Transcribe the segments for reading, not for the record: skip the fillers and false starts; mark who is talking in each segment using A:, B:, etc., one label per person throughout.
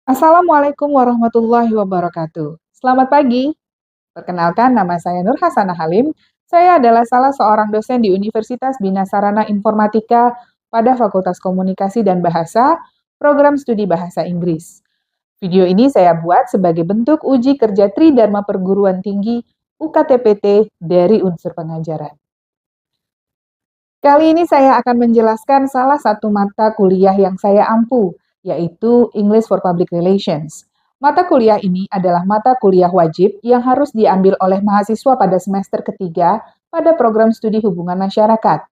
A: Assalamualaikum warahmatullahi wabarakatuh. Selamat pagi. Perkenalkan, nama saya Nur Hasanah Halim. Saya adalah salah seorang dosen di Universitas Bina Sarana Informatika pada Fakultas Komunikasi dan Bahasa, program studi Bahasa Inggris. Video ini saya buat sebagai bentuk uji kerja Tridharma Perguruan Tinggi UKTPT dari unsur pengajaran. Kali ini saya akan menjelaskan salah satu mata kuliah yang saya ampu, yaitu English for Public Relations. Mata kuliah ini adalah mata kuliah wajib yang harus diambil oleh mahasiswa pada semester ketiga pada program studi hubungan masyarakat.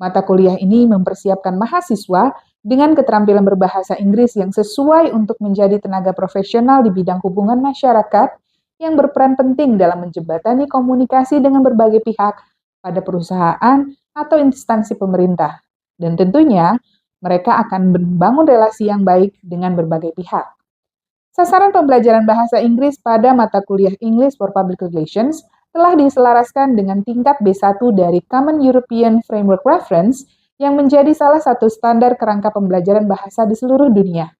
A: Mata kuliah ini mempersiapkan mahasiswa dengan keterampilan berbahasa Inggris yang sesuai untuk menjadi tenaga profesional di bidang hubungan masyarakat yang berperan penting dalam menjembatani komunikasi dengan berbagai pihak pada perusahaan atau instansi pemerintah. Dan tentunya mereka akan membangun relasi yang baik dengan berbagai pihak. Sasaran pembelajaran bahasa Inggris pada mata kuliah English for Public Relations telah diselaraskan dengan tingkat B1 dari Common European Framework Reference yang menjadi salah satu standar kerangka pembelajaran bahasa di seluruh dunia.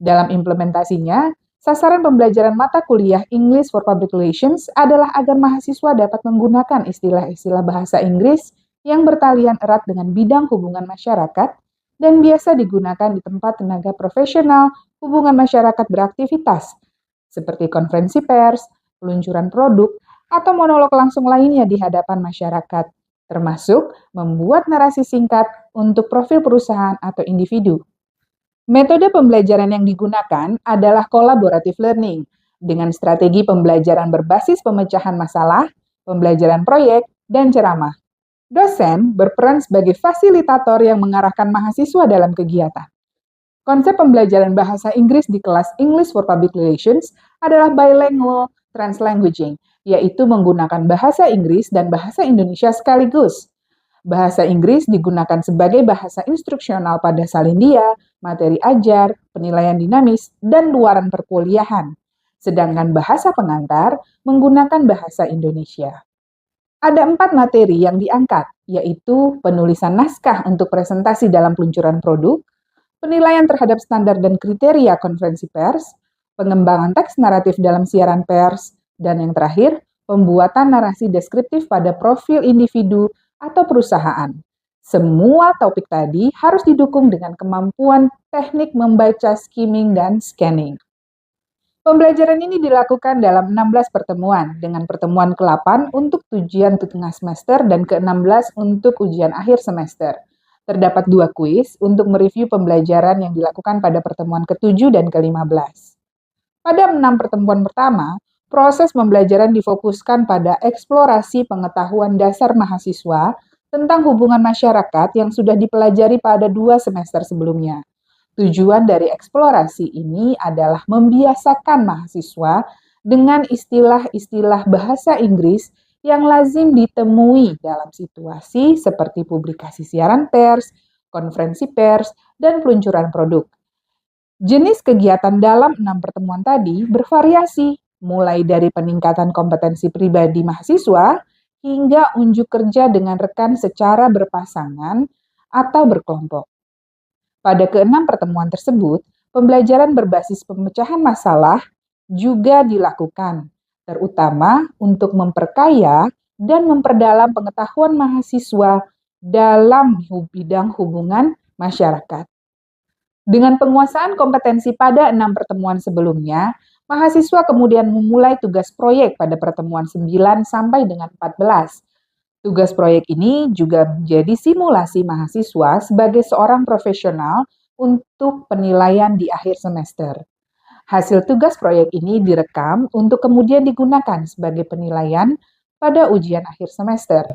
A: Dalam implementasinya, sasaran pembelajaran mata kuliah English for Public Relations adalah agar mahasiswa dapat menggunakan istilah-istilah bahasa Inggris yang bertalian erat dengan bidang hubungan masyarakat dan biasa digunakan di tempat tenaga profesional hubungan masyarakat beraktivitas, seperti konferensi pers, peluncuran produk, atau monolog langsung lainnya di hadapan masyarakat, termasuk membuat narasi singkat untuk profil perusahaan atau individu. Metode pembelajaran yang digunakan adalah collaborative learning, dengan strategi pembelajaran berbasis pemecahan masalah, pembelajaran proyek, dan ceramah. Dosen berperan sebagai fasilitator yang mengarahkan mahasiswa dalam kegiatan. Konsep pembelajaran bahasa Inggris di kelas English for Public Relations adalah bilingual translanguaging, yaitu menggunakan bahasa Inggris dan bahasa Indonesia sekaligus. Bahasa Inggris digunakan sebagai bahasa instruksional pada salindia, materi ajar, penilaian dinamis, dan luaran perkuliahan. Sedangkan bahasa pengantar menggunakan bahasa Indonesia. Ada 4 materi yang diangkat, yaitu penulisan naskah untuk presentasi dalam peluncuran produk, penilaian terhadap standar dan kriteria konferensi pers, pengembangan teks naratif dalam siaran pers, dan yang terakhir, pembuatan narasi deskriptif pada profil individu atau perusahaan. Semua topik tadi harus didukung dengan kemampuan teknik membaca skimming dan scanning. Pembelajaran ini dilakukan dalam 16 pertemuan, dengan pertemuan ke-8 untuk ujian tengah semester dan ke-16 untuk ujian akhir semester. Terdapat 2 kuis untuk mereview pembelajaran yang dilakukan pada pertemuan ke-7 dan ke-15. Pada 6 pertemuan pertama, proses pembelajaran difokuskan pada eksplorasi pengetahuan dasar mahasiswa tentang hubungan masyarakat yang sudah dipelajari pada 2 semester sebelumnya. Tujuan dari eksplorasi ini adalah membiasakan mahasiswa dengan istilah-istilah bahasa Inggris yang lazim ditemui dalam situasi seperti publikasi siaran pers, konferensi pers, dan peluncuran produk. Jenis kegiatan dalam 6 pertemuan tadi bervariasi, mulai dari peningkatan kompetensi pribadi mahasiswa hingga unjuk kerja dengan rekan secara berpasangan atau berkelompok. Pada ke-6 pertemuan tersebut, pembelajaran berbasis pemecahan masalah juga dilakukan, terutama untuk memperkaya dan memperdalam pengetahuan mahasiswa dalam bidang hubungan masyarakat. Dengan penguasaan kompetensi pada 6 pertemuan sebelumnya, mahasiswa kemudian memulai tugas proyek pada pertemuan 9 sampai dengan 14. Tugas proyek ini juga menjadi simulasi mahasiswa sebagai seorang profesional untuk penilaian di akhir semester. Hasil tugas proyek ini direkam untuk kemudian digunakan sebagai penilaian pada ujian akhir semester.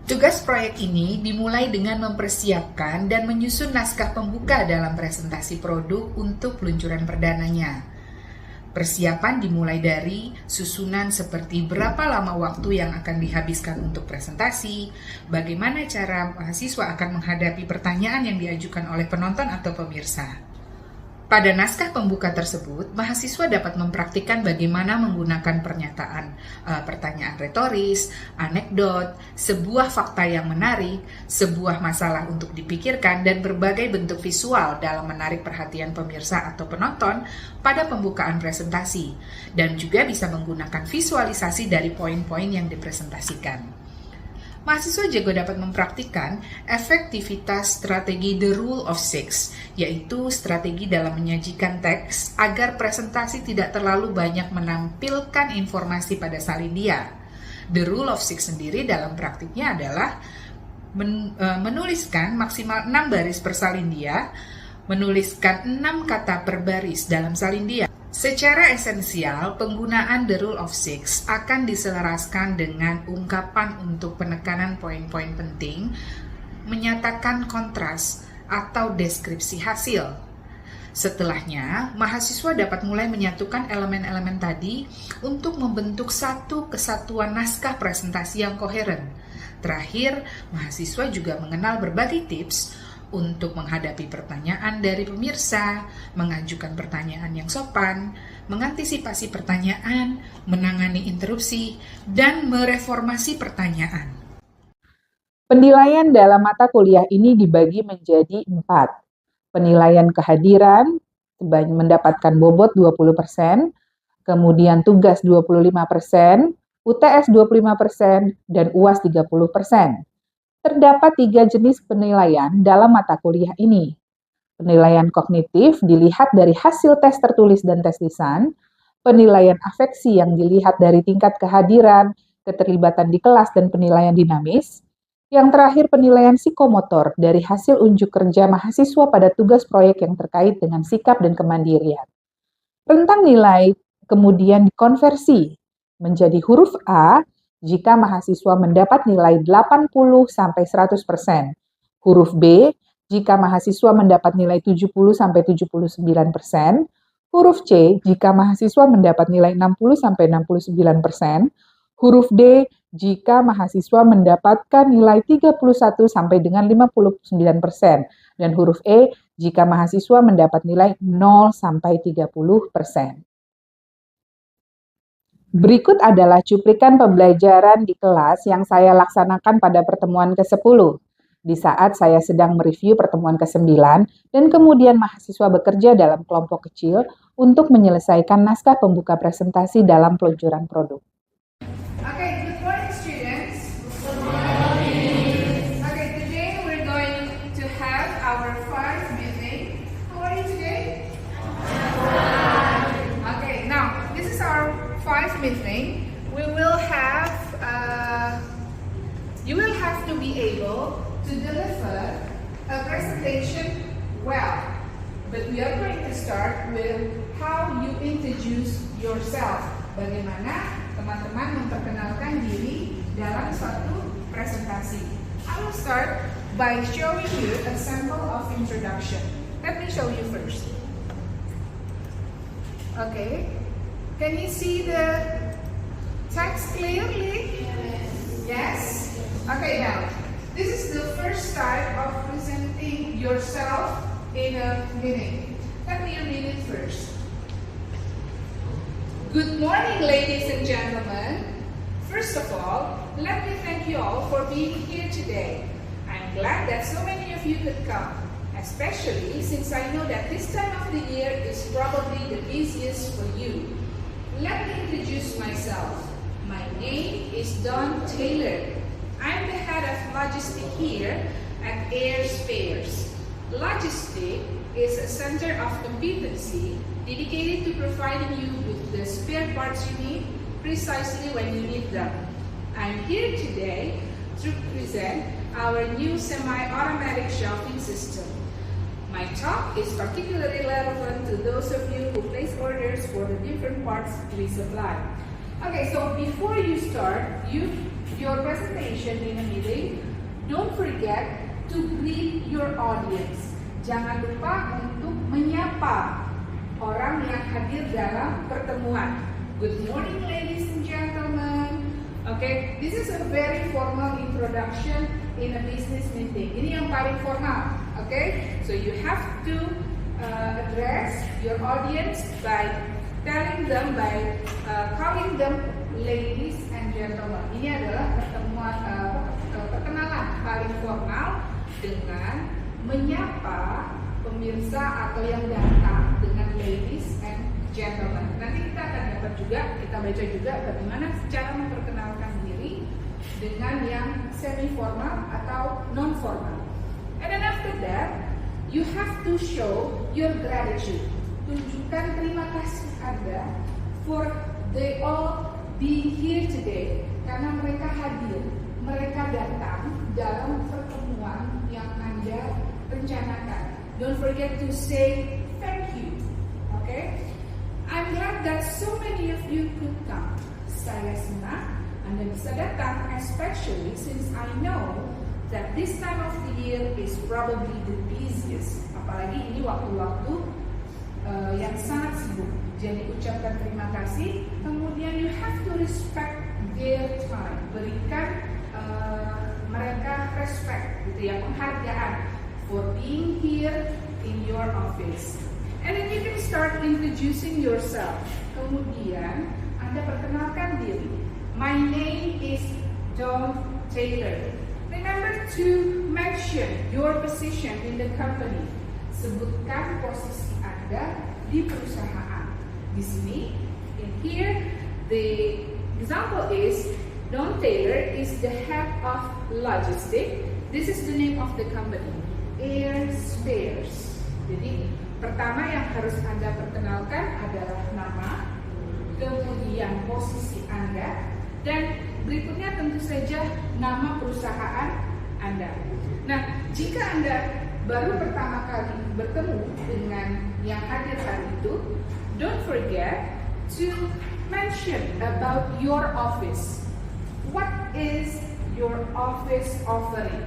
A: Tugas proyek ini dimulai dengan mempersiapkan dan menyusun naskah pembuka dalam presentasi produk untuk peluncuran perdananya. Persiapan dimulai dari susunan seperti berapa lama waktu yang akan dihabiskan untuk presentasi, bagaimana cara mahasiswa akan menghadapi pertanyaan yang diajukan oleh penonton atau pemirsa. Pada naskah pembuka tersebut, mahasiswa dapat mempraktikkan bagaimana menggunakan pertanyaan retoris, anekdot, sebuah fakta yang menarik, sebuah masalah untuk dipikirkan, dan berbagai bentuk visual dalam menarik perhatian pemirsa atau penonton pada pembukaan presentasi, dan juga bisa menggunakan visualisasi dari poin-poin yang dipresentasikan. Mahasiswa juga dapat mempraktikkan efektivitas strategi The Rule of Six, yaitu strategi dalam menyajikan teks agar presentasi tidak terlalu banyak menampilkan informasi pada salindia. The Rule of Six sendiri dalam praktiknya adalah menuliskan maksimal 6 baris per salindia, menuliskan 6 kata per baris dalam salindia. Secara esensial, penggunaan The Rule of Six akan diselaraskan dengan ungkapan untuk penekanan poin-poin penting, menyatakan kontras atau deskripsi hasil. Setelahnya, mahasiswa dapat mulai menyatukan elemen-elemen tadi untuk membentuk satu kesatuan naskah presentasi yang koheren. Terakhir, mahasiswa juga mengenal berbagai tips untuk menghadapi pertanyaan dari pemirsa, mengajukan pertanyaan yang sopan, mengantisipasi pertanyaan, menangani interupsi, dan mereformasi pertanyaan. Penilaian dalam mata kuliah ini dibagi menjadi 4. Penilaian kehadiran, mendapatkan bobot 20%, kemudian tugas 25%, UTS 25%, dan UAS 30%. Terdapat 3 jenis penilaian dalam mata kuliah ini. Penilaian kognitif dilihat dari hasil tes tertulis dan tes lisan, penilaian afeksi yang dilihat dari tingkat kehadiran, keterlibatan di kelas, dan penilaian dinamis. Yang terakhir, penilaian psikomotor dari hasil unjuk kerja mahasiswa pada tugas proyek yang terkait dengan sikap dan kemandirian. Rentang nilai kemudian dikonversi menjadi huruf A jika mahasiswa mendapat nilai 80-100%, huruf B jika mahasiswa mendapat nilai 70-79%, huruf C jika mahasiswa mendapat nilai 60-69%, huruf D jika mahasiswa mendapatkan nilai 31 sampai dengan 59%, dan huruf E jika mahasiswa mendapat nilai 0 sampai 30%. Berikut adalah cuplikan pembelajaran di kelas yang saya laksanakan pada pertemuan ke-10, di saat saya sedang mereview pertemuan ke-9, dan kemudian mahasiswa bekerja dalam kelompok kecil untuk menyelesaikan naskah pembuka presentasi dalam peluncuran produk.
B: Okay, good morning students. Good morning. Okay, today we're going to have our 5 meeting. How are you today? Okay, now this is our 5 meeting. We will have, you will have to be able to deliver a presentation well. But we are going to start with how you introduce yourself. Bagaimana teman-teman memperkenalkan diri dalam suatu presentasi. I will start by showing you a sample of introduction. Let me show you first. Okay. Can you see the text clearly? Yes? Okay, now, this is the first type of presenting yourself in a meeting. Let me read it first. Good morning, ladies and gentlemen. First of all, let me thank you all for being here today. I'm glad that so many of you could come, especially since I know that this time of the year is probably the busiest for you. Let me introduce myself. My name is Dawn Taylor. I'm the head of logistics here at Air Spares. Logistics is a center of competency dedicated to providing you with the spare parts you need precisely when you need them. I'm here today to present our new semi-automatic shelving system. My talk is particularly relevant to those of you who place orders for the different parts we supply. Okay, so before you start your presentation in a meeting, don't forget to greet your audience. Jangan lupa untuk menyapa orang yang hadir dalam pertemuan. Good morning, ladies and gentlemen. Okay, this is a very formal introduction in a business meeting. Ini yang paling formal. Okay, so you have to address your audience by calling them ladies and gentlemen. Ini adalah perkenalan paling formal dengan menyapa pemirsa atau yang datang dengan ladies and gentlemen. Nanti kita akan dapat juga, kita baca juga bagaimana cara memperkenalkan diri dengan yang semi formal atau non formal. And then after that, you have to show your gratitude. Tunjukkan terima kasih Anda for they all being here today. Karena mereka hadir, mereka datang dalam pertemuan yang Anda rencanakan. Don't forget to say thank you. Okay? I'm glad that so many of you could come. Saya senang Anda bisa datang, especially since I know that this time of the year is probably the busiest. Apalagi ini waktu-waktu yang sangat sibuk. Jadi ucapkan terima kasih. Kemudian you have to respect their time. Berikan mereka respect, gitu ya, penghargaan for being here in your office. And then you can start introducing yourself. Kemudian Anda perkenalkan diri. My name is Dawn Taylor. Remember to mention your position in the company. Sebutkan posisi Anda di perusahaan. Di sini, in here, the example is Dawn Taylor is the head of logistics. This is the name of the company, Air Spares. Jadi pertama yang harus Anda perkenalkan adalah nama, kemudian posisi Anda, dan berikutnya tentu saja nama perusahaan Anda. Nah, jika Anda baru pertama kali bertemu dengan yang hadir hari itu, don't forget to mention about your office. What is your office offering?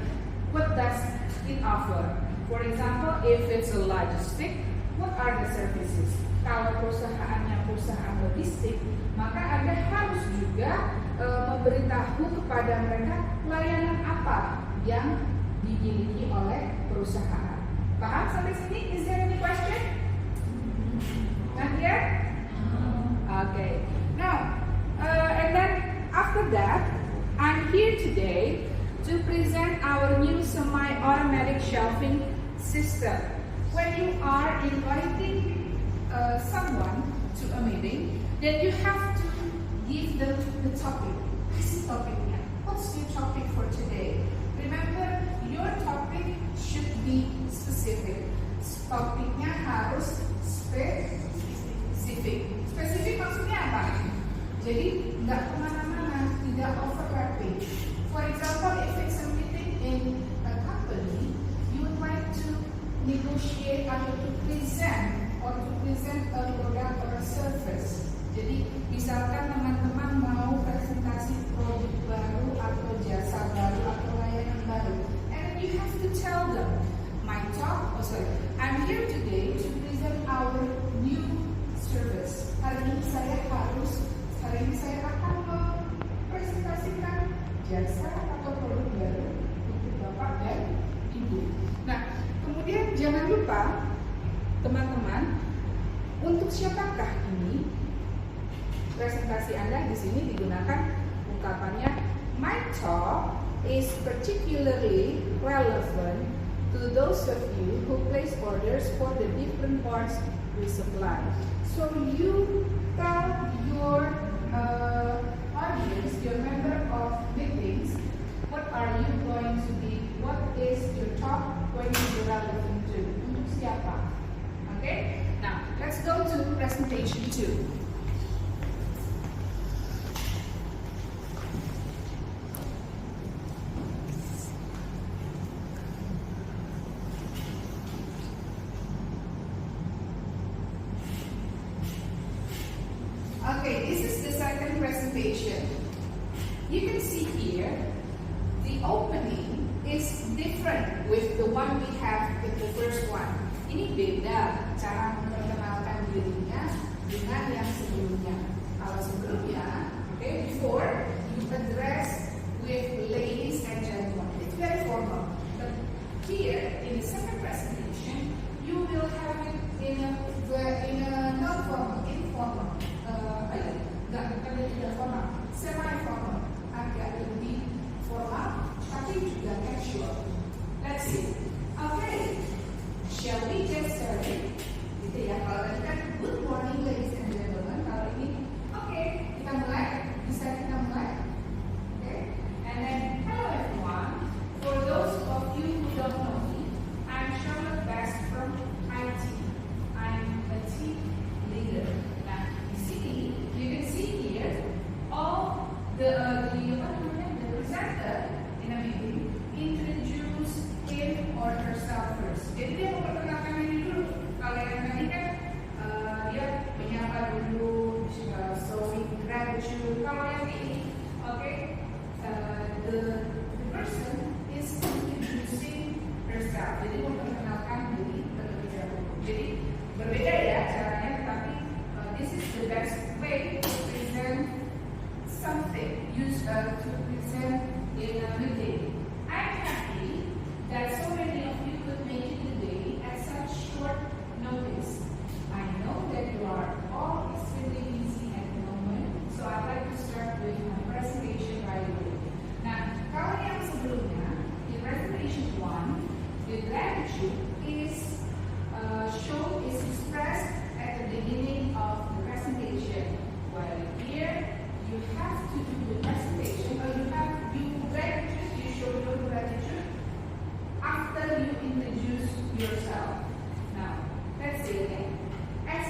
B: What does it offer? For example, if it's a logistic, what are the services? Kalau perusahaannya perusahaan logistik, maka Anda harus juga memberitahu kepada mereka layanan apa yang dimiliki oleh perusahaan. Paham sampai sini? Is there any question? Not yet? Okay. Now, and then after that, I'm here today to present our new semi-automatic shelving system. When you are inviting someone to a meeting, then you have to give them the topic. Kasih topiknya. What's your topic for today? Remember, your topic should be specific. Topiknya harus spesifik. Spesifik maksudnya apa? Jadi nggak kemana-mana, tidak overlapping. For example, if it's a meeting in a company, you would like to negotiate atau to present a product or a service. Jadi misalkan teman-teman mau presentasi produk baru atau jasa baru atau layanan baru, and you have to tell them, I'm here today to present our new service. Hari ini saya akan mempresentasikan jasa atau produk baru untuk Bapak dan Ibu. Nah, kemudian jangan lupa teman-teman, untuk siapakah ini presentasi Anda? Di sini digunakan ungkapannya, my talk is particularly relevant to those of you who place orders for the different parts we supply. So you tell your audience, your member of meetings, what are you going to be, what is your talk going to be relevant to? Untuk siapa? Okay? Now, let's go to presentation 2. Okay, this is the second presentation. You can see here, the opening is different with the one we have with the first one. Ini beda cara memperkenalkan dirinya dengan yang sebelumnya. Kalau sebelumnya, okay, before you address with ladies and gentlemen, very formal. But here, in the second presentation, you will have it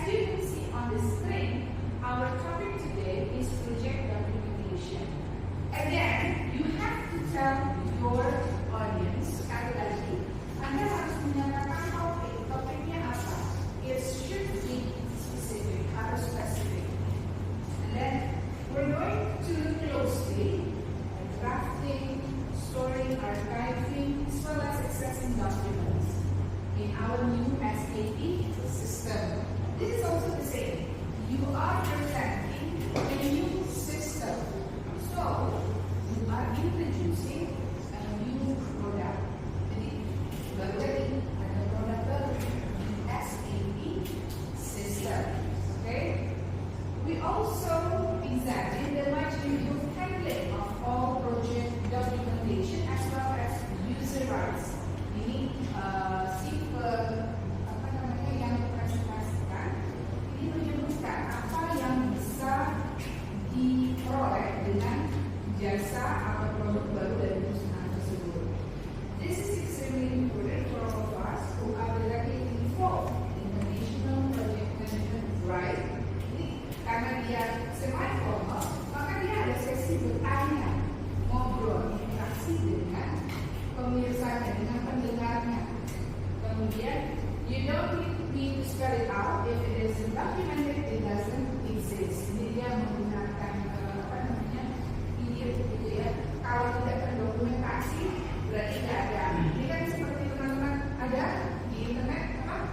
B: as you can see on the screen, our topic today is project documentation. Again, you have to tell your audience, sekali lagi, Anda harus menyatakan topiknya apa. It should be specific, harus spesifik. And then we're going to look closely at drafting, storing, archiving, as well as accessing documents in our new SAP system. This is also the same. You are presenting a new system. So, you are introducing a new product. Jadi, baru lagi ada produk baru di SAP system. Okay? We also examine the much improved handling of all project documentation as well as user rights. Ini yang presentasikan ini menyebutkan apa yang bisa diperoleh dengan jasa atau produk baru dari perusahaan tersebut. This is extremely important for all of us who are directly involved in the national project management, right? Karena dia semi-formal, maka dia ada sesi bertanya, ngobrol, interaksi dengan pemirsanya, dengan pendengarnya. Kemudian, you don't need to spell it out. If it isn't documented, it doesn't exist. Jadi dia menggunakan PDF gitu ya. Kalau tidak terdokumentasi, berarti tidak ada. Ini kan seperti teman-teman ada di internet apa?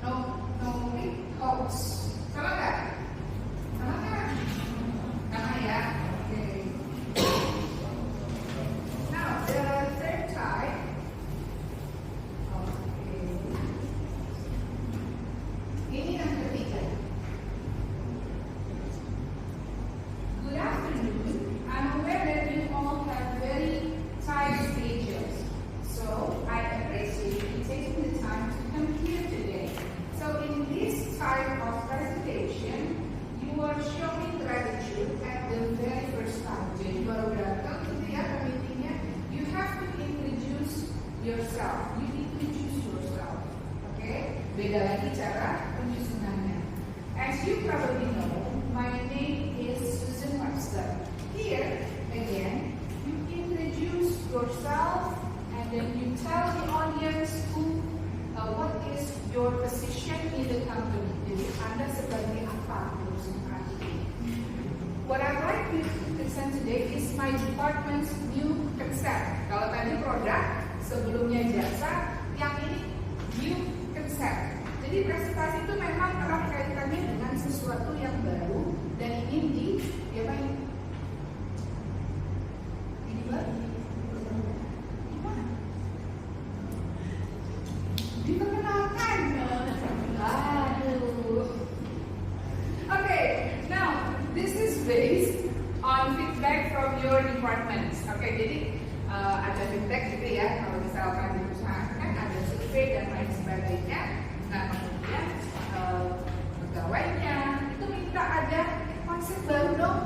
B: No link hoax. Sama nggak? Sama kan? Sama ya. Oke. Now the third type. Oke. Ini yang ketiga. Good afternoon. I'm aware that you all have very tight schedules, so I appreciate you taking the time to come here today. So in this type of presentation, you are showing gratitude at the very first time. Jadi baru datang gitu ya ke meetingnya, you have to introduce yourself. You introduce yourself, okay? Beda lagi cara penyusunannya. As you probably know, my name is Susan Webster. Here, again, you introduce yourself and then you tell the audience what is your position in the company. Jadi Anda sebagai apa perusahaan ini. What I'd like you to present today is my department's new concept. Kalau tadi produk, sebelumnya jasa, yang ini new concept. Jadi presentasi itu memang erat kaitannya dengan sesuatu yang baru dan ingin diapain? Diperkenalkan. Aduh. Okay, now this is based on feedback from your departments. Okay, jadi ada feedback gitu ya. Kalau misalkan di perusahaan kan ada survei dan lain sebagainya. Nah kemudian pegawainya itu minta ada konsep baru dong,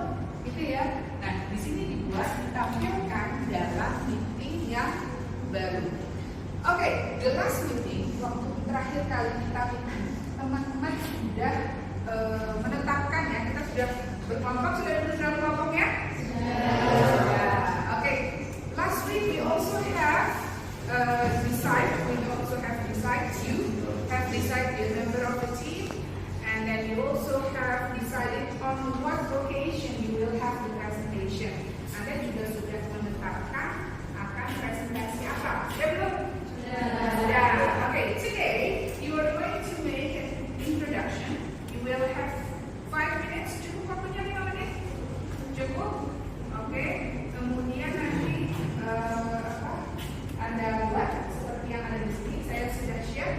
B: gitu ya. Nah di sini dibuat ditampilkan dalam meeting yang baru. Oke, the last meeting waktu terakhir kali kita meeting, teman-teman sudah menetapkan ya, kita sudah berkelompok, sudah duduk dalam kelompok ya? Sudah. Oke, last week we also have decide the member of the team, and then you also have decided on what location you will have the presentation. Anda juga sudah menetapkan akan presentasi apa? Sudah belum? Sudah. Okay, today you are going to make an introduction. You will have 5 minutes. Cukup waktunya 5 menit? Cukup? Oke. Kemudian nanti Anda buat seperti yang ada di sini. Saya sudah share.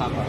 C: Papa.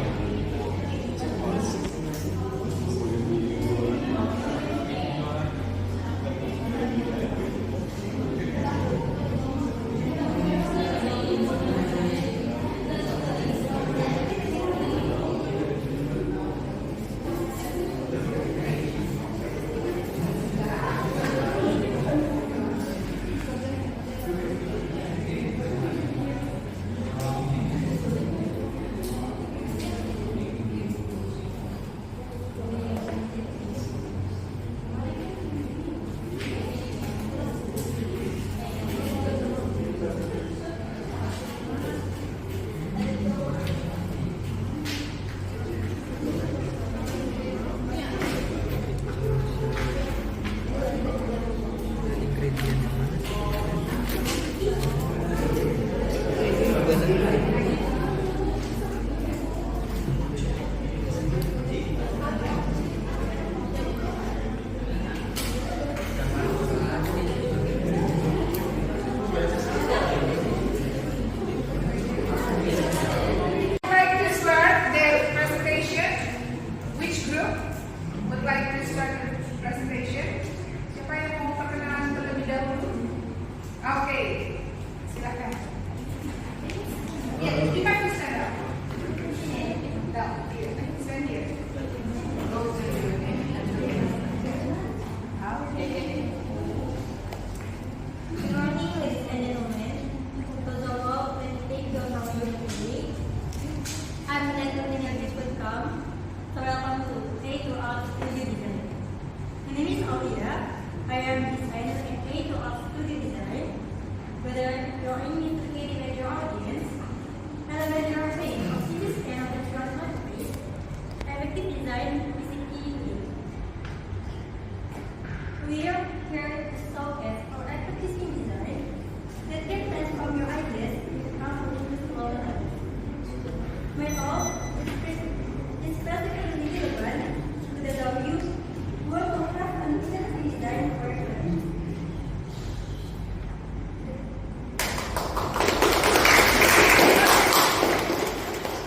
B: Would like to start their presentation? Which group would like to start the presentation? Siapa yang mau perkenalan terlebih dahulu? Oke, silakan. Ya, you have to stand up. No, here, stand here. Go to Okay.
D: Good morning, ladies and gentlemen. First of all, let's take your number today. I'm glad to think that this would come. So welcome to A2R Studio Design. My name is Aulia. I am designer in A2R Studio Design. Whether you're aiming to captivate your audience, elevate your fame, or see this kind of natural masterpiece, effective design is the key here. We are here to showcase our expertise in design that can transform your ideas into powerful flow. My goal is practically relevant to the value work of craft and design for your life.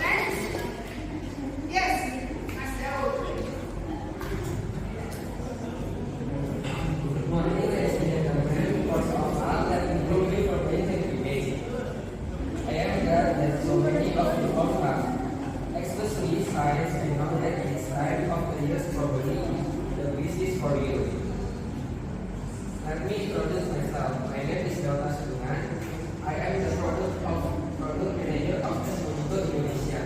B: Next. Yes, Mas Daud.
E: Good morning, ladies and gentlemen. First of all, let me thank you for being here today. I am glad that so many of you all come, especially science and know that this time of the year is probably the busiest for you. Let me introduce myself. My name is Dauta Sedungan. I am the product manager of Esmonito Indonesia.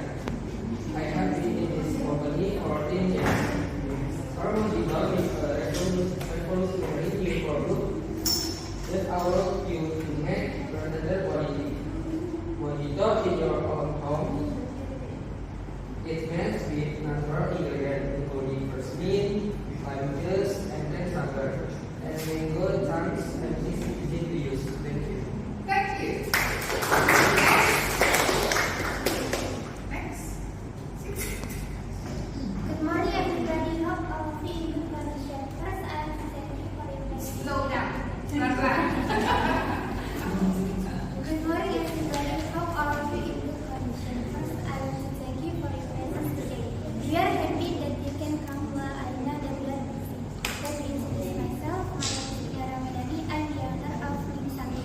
E: I have been in this company for 10 years. Harmonical is a revolutionary new product that allows you to make branded quality. Monitor in your own home. It means with natural ingredients including jasmine, lime juice, and sugar, and mango chunks, and is easy to use. Thank you.
B: Thank you. Next.
D: Good morning, everybody. Hope all of you in good condition. First, I am thank you for your presence.
B: Slow down. Pelan-pelan.
D: Good morning, everybody. Hope all of you in good condition. First, I want to thank you for your presence today. We are happy that you can come to our arena that we are busy. Let me introduce myself. My name is Nia Ramadhani. I'm the owner of Dimsame.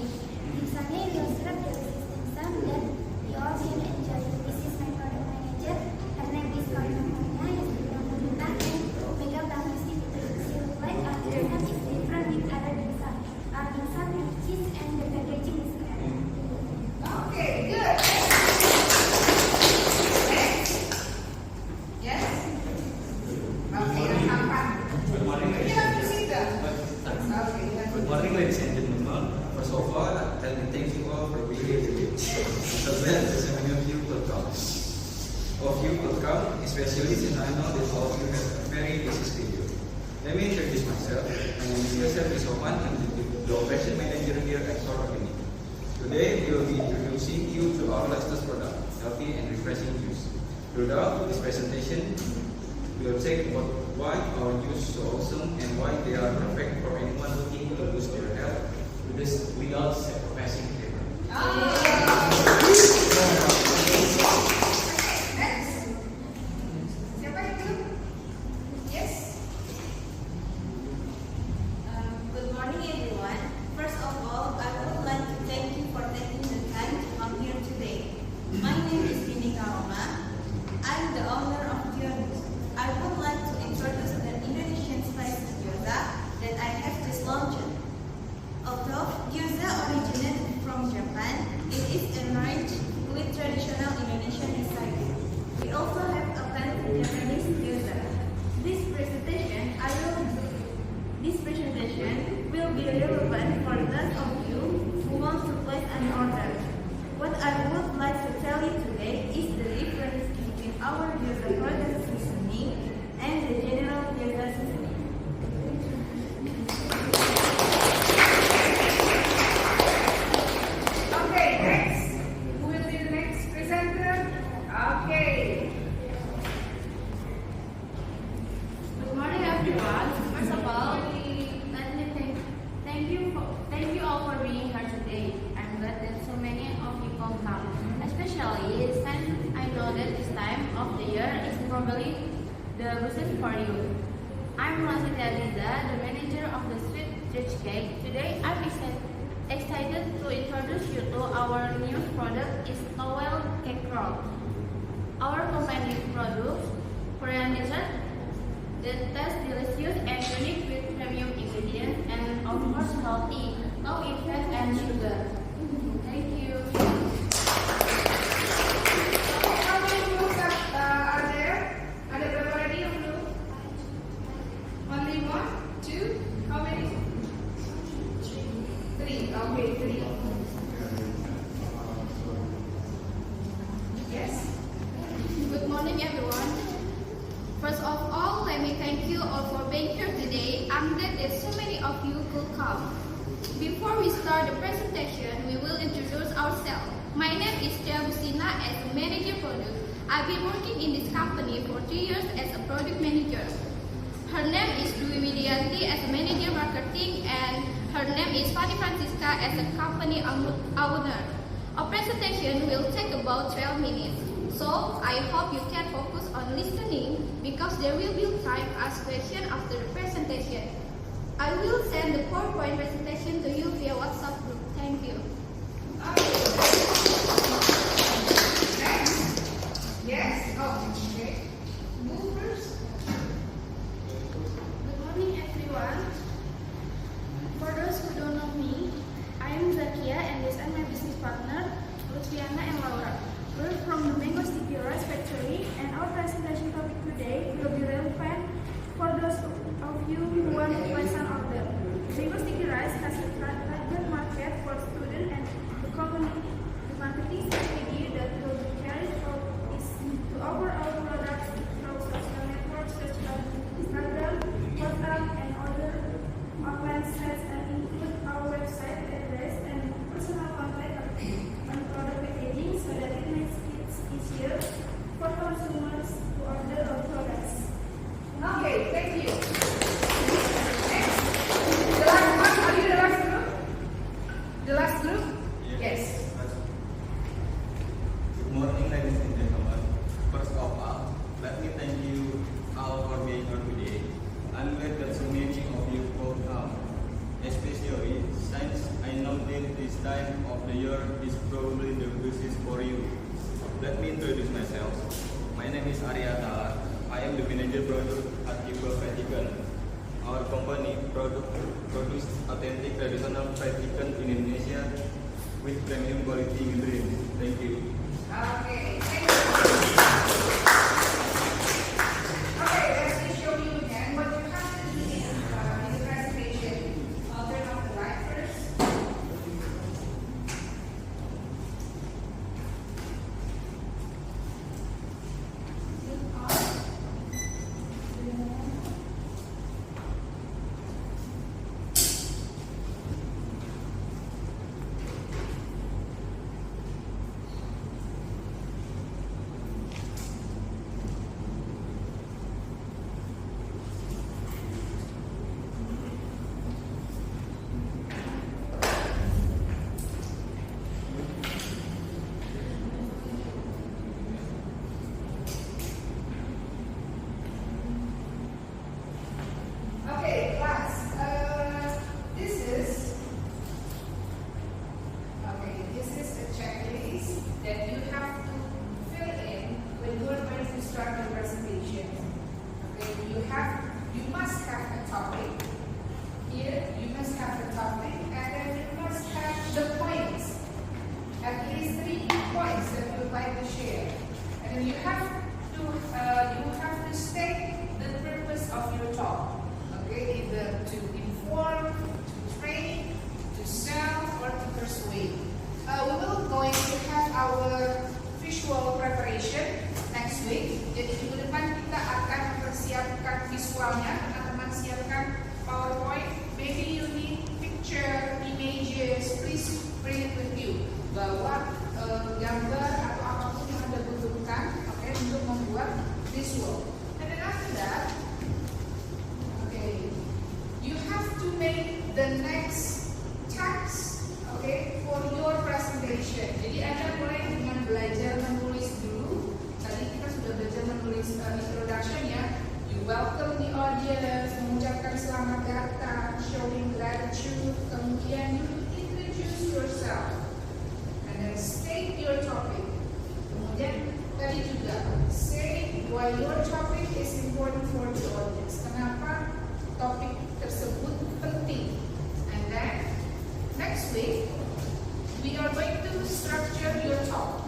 D: Dimsame will serve the dim sum that you all can enjoy. This is my product manager. Her name is Karna Moina. Yang sudah meminta and Mega Bangsi Fitri. Like our journal is different with other dim sum. Our dim sum with cheese and the packaging is keren.
B: Okay, good. Next. Yes? Okay, yang tampan.
C: Good morning,
B: You
C: ladies
B: have
C: and
B: to sit down.
C: gentlemen.
B: Okay, you have to
C: Good morning, ladies and gentlemen. First of all, let me thank you all for being here today. So glad that so many of you could come. Especially since I know that all of you have a very busy schedule. Let me introduce myself. My name is Yosef Isoman. I'm the operation manager here at Store Organic. Today, we will be introducing you to our latest product, healthy and refreshing juice. Throughout this presentation, we will take about why our juice is so awesome and why they are perfect for anyone looking to boost their health without sacrificing flavor.
B: Next.
F: probably the business for you. I'm Rosita Liza, the manager of the Sweet Rich Cake. Today, I'm excited to introduce you to our new product, is Towel Cake Roll. Our company produce Korean dessert that taste delicious and unique with premium ingredients and of course healthy, low in fat and sugar. Thank you.
B: How many groups are there? Ada berapa lagi yang belum? Only one, two, how many? Three. Okay, three. Yes.
D: Good morning, everyone. First of all, let me thank you all for being here today. I'm glad that so many of you could come. Before we start the presentation, we will introduce ourselves. My name is Tia Busina as a manager product. I've been working in this company for 3 years as a product manager. Her name is Dwi Widianti as a manager marketing, and her name is Fanny Francisca as a company owner. Our presentation will take about 12 minutes. So, I hope you can focus on listening because there will be time to ask questions after the presentation. I will send the PowerPoint presentation to you via WhatsApp group. Thank you.
B: Next. Yes. Oh, okay. Move first.
D: Good morning, everyone. For those who don't know me, I am Zakia and these are my business partner, Lutfiana and Laura. We're from the Mango Sticky Rice Factory, and our presentation topic today will be relevant for those of you who want to place an order. Mango Sticky Rice has a target market for students, and the marketing strategy that will be carried out is to offer our products through social networks such as Instagram, WhatsApp, and other online sites that include our website address and personal contact on product packaging so that it makes it easier for consumers to order our products.
B: Okay, thank you. Next. The last one. Are you the last group? The last group? Yes.
C: Good morning, ladies and gentlemen. First of all, let me thank you all for being here today. I'm glad that so many of you could come, especially since I know that this time of the year is probably the busiest for you. Let me introduce myself. My name is Arya Talar. I am the manager product at Kibble Fried Chicken. Our company produce authentic traditional fried chicken in Indonesia with premium quality ingredients. Thank you.
B: Okay, thank you. Okay, let me show you again what you have to do in the presentation. I'll turn off the light first. Okay, class. This is a checklist that you have to fill in when you are going to start the presentation. Okay, you must have a topic. Here, you must have a topic, and then you must have the points. At least 3 points that you would like to share. And then you have to state the purpose of your talk. Okay, either to inform, to train, to sell, or to persuade. We will going to have our visual preparation next week. Jadi minggu depan kita akan mempersiapkan visualnya. Teman-teman siapkan PowerPoint. Maybe you need picture, images. Please bring it with you. Bawa gambar atau apapun yang Anda butuhkan, okay, untuk membuat visual. And then after that, you have to make the next task, okay, for your presentation. Jadi Anda mulai dengan belajar menulis dulu. Tadi kita sudah belajar menulis welcome the audience, mengucapkan selamat datang, showing gratitude, kemudian you introduce yourself, and then state your topic. Kemudian tadi juga say why your topic is important for the audience. Kenapa topik tersebut penting? And then next week we are going to structure your talk.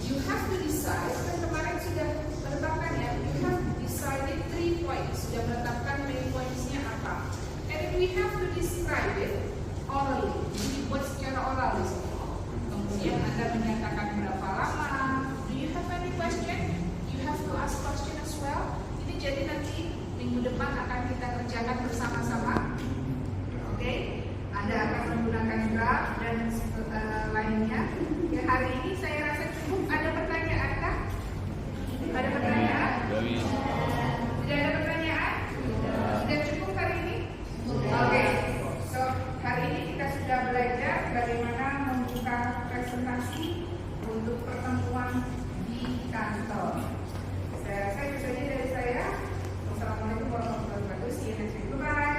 B: You have to decide. Kan kemarin sudah menetapkan ya. You have decided 3 points. Sudah menetapkan main pointsnya apa. And we have to describe it orally. Dibuat secara oral di sini. Kemudian Anda menyatakan berapa lama. Do you have any question? You have to ask question as well. Ini jadi nanti minggu depan akan kita kerjakan bersama-sama. Oke? Anda akan menggunakan draft dan lainnya. Ya, hari ini saya rasa cukup. Ada pertanyaan kah? Ada pertanyaan? Tidak ada pertanyaan? Sudah cukup hari ini? Oke. So, hari ini kita sudah belajar bagaimana membuka presentasi untuk pertemuan di kantor. Saya rasa itu saja dari saya. Wassalamualaikum warahmatullahi wabarakatuh. See you next week. Bye-bye.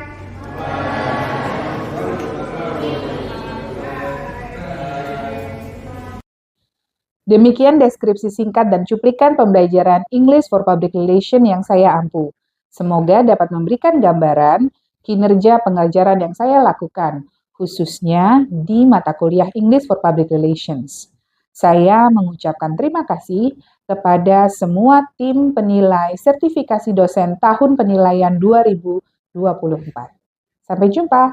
A: Demikian deskripsi singkat dan cuplikan pembelajaran English for Public Relations yang saya ampu. Semoga dapat memberikan gambaran kinerja pengajaran yang saya lakukan, khususnya di mata kuliah English for Public Relations. Saya mengucapkan terima kasih kepada semua tim penilai sertifikasi dosen tahun penilaian 2024. Sampai jumpa.